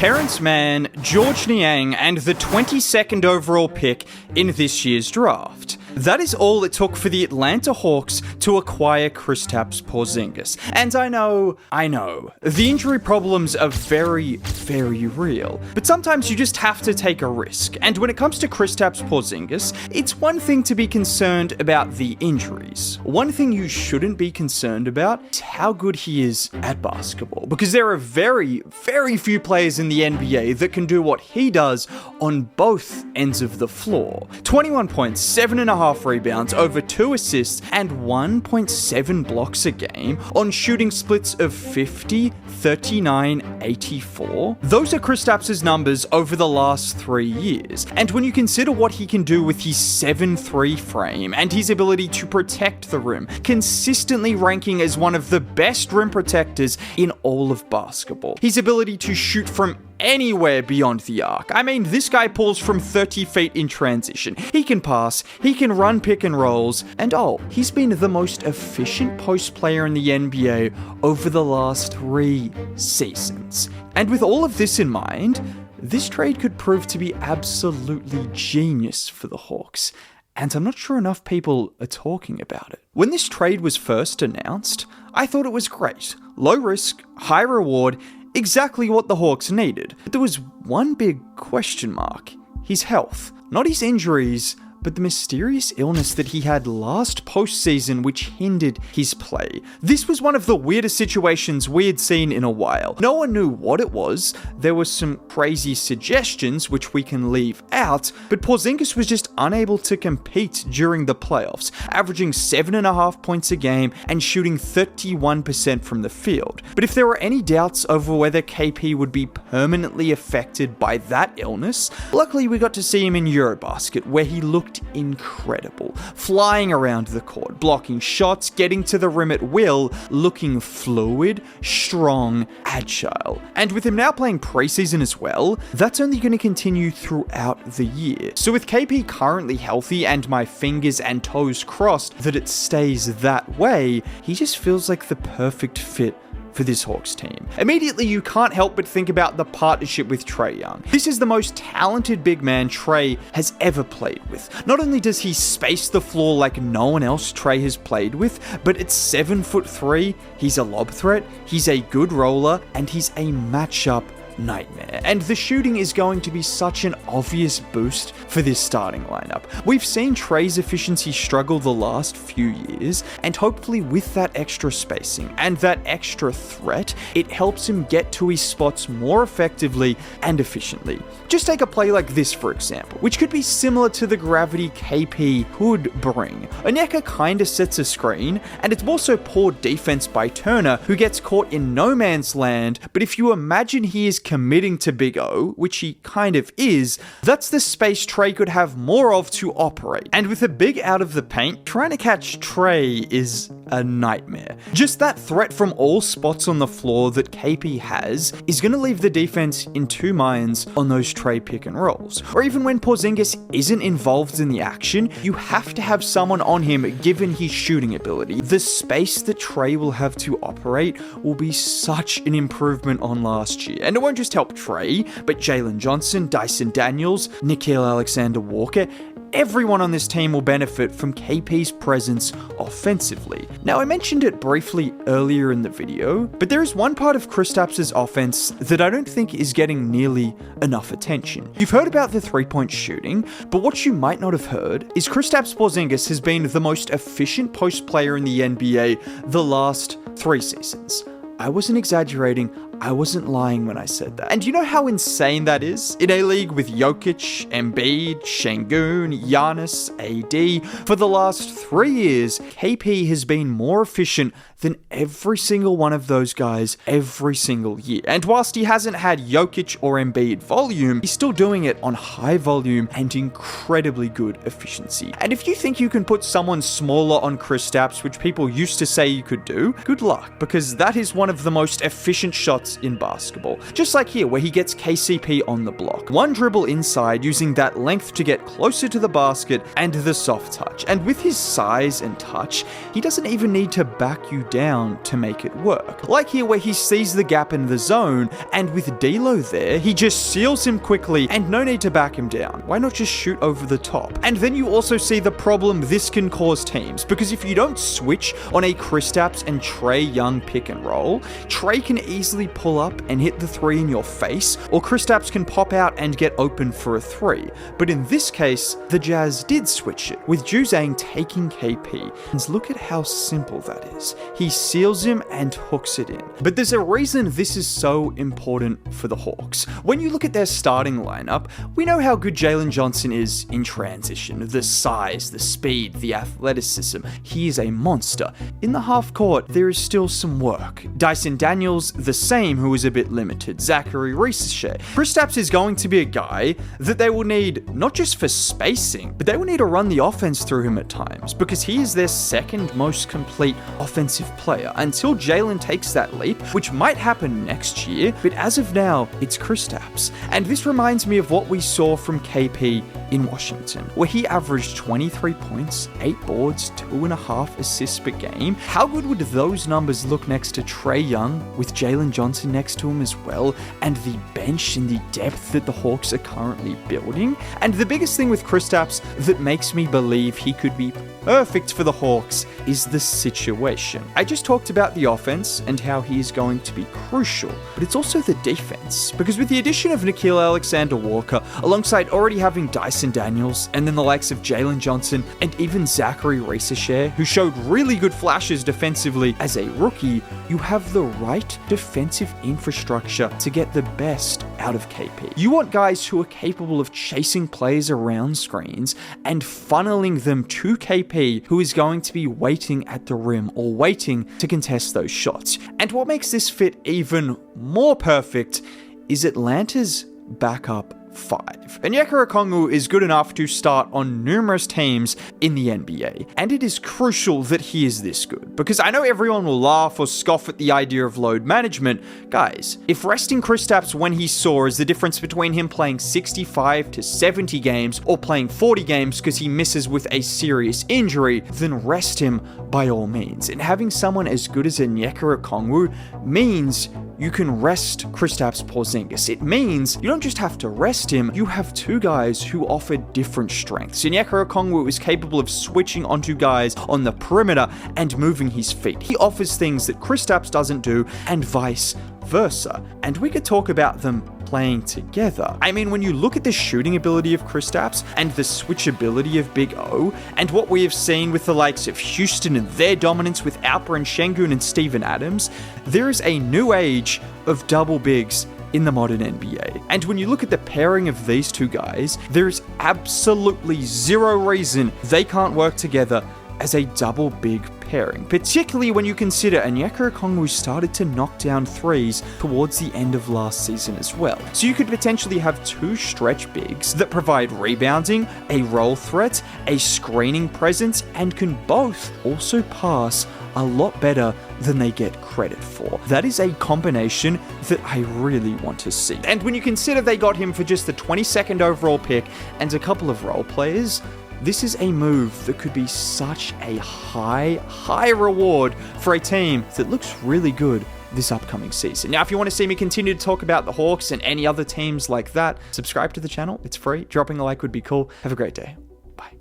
Terrence Mann, George Niang, and the 22nd overall pick in this year's draft. That is all it took for the Atlanta Hawks to acquire Kristaps Porzingis. And I know, the injury problems are very, very real. But sometimes you just have to take a risk. And when it comes to Kristaps Porzingis, it's one thing to be concerned about the injuries. One thing you shouldn't be concerned about is how good he is at basketball. Because there are very, very few players in the NBA that can do what he does on both ends of the floor. 21 points, 7.5 rebounds, over 2 assists, and 1.7 blocks a game on shooting splits of 50, 39, 84. Those are Kristaps' numbers over the last 3 years. And when you consider what he can do with his 7'3" frame and his ability to protect the rim, consistently ranking as one of the best rim protectors in all of basketball. His ability to shoot from anywhere beyond the arc. I mean, this guy pulls from 30 feet in transition. He can pass, he can run pick and rolls, and he's been the most efficient post player in the NBA over the last 3 seasons. And with all of this in mind, this trade could prove to be absolutely genius for the Hawks. And I'm not sure enough people are talking about it. When this trade was first announced, I thought it was great. Low risk, high reward, exactly what the Hawks needed. But there was one big question mark: his health. Not his injuries, but the mysterious illness that he had last postseason which hindered his play. This was one of the weirdest situations we had seen in a while. No one knew what it was. There were some crazy suggestions which we can leave out, but Porzingis was just unable to compete during the playoffs, averaging 7.5 points a game and shooting 31% from the field. But if there were any doubts over whether KP would be permanently affected by that illness, luckily we got to see him in Eurobasket, where he looked incredible, flying around the court, blocking shots, getting to the rim at will, looking fluid, strong, agile. And with him now playing preseason as well, that's only going to continue throughout the year. So with KP currently healthy, and my fingers and toes crossed that it stays that way, he just feels like the perfect fit for this Hawks team. Immediately, you can't help but think about the partnership with Trae Young. This is the most talented big man Trae has ever played with. Not only does he space the floor like no one else Trae has played with, but at 7'3", he's a lob threat, he's a good roller, and he's a matchup nightmare. And the shooting is going to be such an obvious boost for this starting lineup. We've seen Trae's efficiency struggle the last few years, and hopefully with that extra spacing and that extra threat, it helps him get to his spots more effectively and efficiently. Just take a play like this, for example, which could be similar to the gravity KP could bring. Onyeka kinda sets a screen, and it's also poor defense by Turner, who gets caught in no man's land, but if you imagine he is committing to Big O, which he kind of is, that's the space Trae could have more of to operate. And with a big out of the paint, trying to catch Trae is a nightmare. Just that threat from all spots on the floor that KP has is going to leave the defense in two minds on those Trae pick and rolls. Or even when Porzingis isn't involved in the action, you have to have someone on him given his shooting ability. The space that Trae will have to operate will be such an improvement on last year. And it won't just help Trae, but Jalen Johnson, Dyson Daniels, Nickeil Alexander-Walker, everyone on this team will benefit from KP's presence offensively. Now, I mentioned it briefly earlier in the video, but there is one part of Kristaps' offense that I don't think is getting nearly enough attention. You've heard about the three-point shooting, but what you might not have heard is Kristaps Porzingis has been the most efficient post player in the NBA the last 3 seasons. I wasn't exaggerating, I wasn't lying when I said that. And you know how insane that is? In a league with Jokic, Embiid, Şengün, Giannis, AD, for the last 3 years, KP has been more efficient than every single one of those guys every single year. And whilst he hasn't had Jokic or Embiid volume, he's still doing it on high volume and incredibly good efficiency. And if you think you can put someone smaller on Kristaps, which people used to say you could do, good luck, because that is one of the most efficient shots shots in basketball. Just like here, where he gets KCP on the block. One dribble inside, using that length to get closer to the basket, and the soft touch. And with his size and touch, he doesn't even need to back you down to make it work. Like here, where he sees the gap in the zone, and with D'Lo there, he just seals him quickly, and no need to back him down. Why not just shoot over the top? And then you also see the problem this can cause teams, because if you don't switch on a Kristaps and Trae Young pick and roll, Trae can easily pull up and hit the three in your face, or Kristaps can pop out and get open for a three. But in this case, the Jazz did switch it, with Juzang taking KP. And look at how simple that is. He seals him and hooks it in. But there's a reason this is so important for the Hawks. When you look at their starting lineup, we know how good Jalen Johnson is in transition. The size, the speed, the athleticism. He is a monster. In the half court, there is still some work. Dyson Daniels, the same, who is a bit limited. Zachary Risacher. Kristaps is going to be a guy that they will need not just for spacing, but they will need to run the offense through him at times, because he is their second most complete offensive player until Jalen takes that leap, which might happen next year, but as of now, it's Kristaps. And this reminds me of what we saw from KP in Washington, where he averaged 23 points, 8 boards, 2.5 assists per game. How good would those numbers look next to Trae Young, with Jalen Johnson next to him as well, and the bench and the depth that the Hawks are currently building? And the biggest thing with Kristaps that makes me believe he could be perfect for the Hawks is the situation. I just talked about the offense and how he is going to be crucial, but it's also the defense, because with the addition of Nickeil Alexander-Walker, alongside already having Dyson Daniels, and then the likes of Jalen Johnson, and even Zachary Risacher, who showed really good flashes defensively as a rookie, you have the right defensive infrastructure to get the best out of KP. You want guys who are capable of chasing players around screens and funneling them to KP, who is going to be waiting at the rim or waiting to contest those shots. And what makes this fit even more perfect is Atlanta's backup 5. Onyeka Okongwu is good enough to start on numerous teams in the NBA, and it is crucial that he is this good, because I know everyone will laugh or scoff at the idea of load management. Guys, if resting Kristaps when he saw is the difference between him playing 65 to 70 games or playing 40 games because he misses with a serious injury, then rest him by all means. And having someone as good as Onyeka Okongwu means you can rest Kristaps Porzingis. It means you don't just have to rest him, you have two guys who offer different strengths. Onyeka Okongwu is capable of switching onto guys on the perimeter and moving his feet. He offers things that Kristaps doesn't do, and vice versa. And we could talk about them playing together. I mean, when you look at the shooting ability of Kristaps and the switchability of Big O, and what we have seen with the likes of Houston and their dominance with Alperen Şengün and Steven Adams, there is a new age of double bigs in the modern NBA. And when you look at the pairing of these two guys, there is absolutely zero reason they can't work together as a double big pairing, particularly when you consider Onyeka Okongwu started to knock down threes towards the end of last season as well. So you could potentially have two stretch bigs that provide rebounding, a roll threat, a screening presence, and can both also pass a lot better than they get credit for. That is a combination that I really want to see. And when you consider they got him for just the 22nd overall pick and a couple of role players, this is a move that could be such a high reward for a team that looks really good this upcoming season. Now, if you want to see me continue to talk about the Hawks and any other teams like that, subscribe to the channel. It's free. Dropping a like would be cool. Have a great day.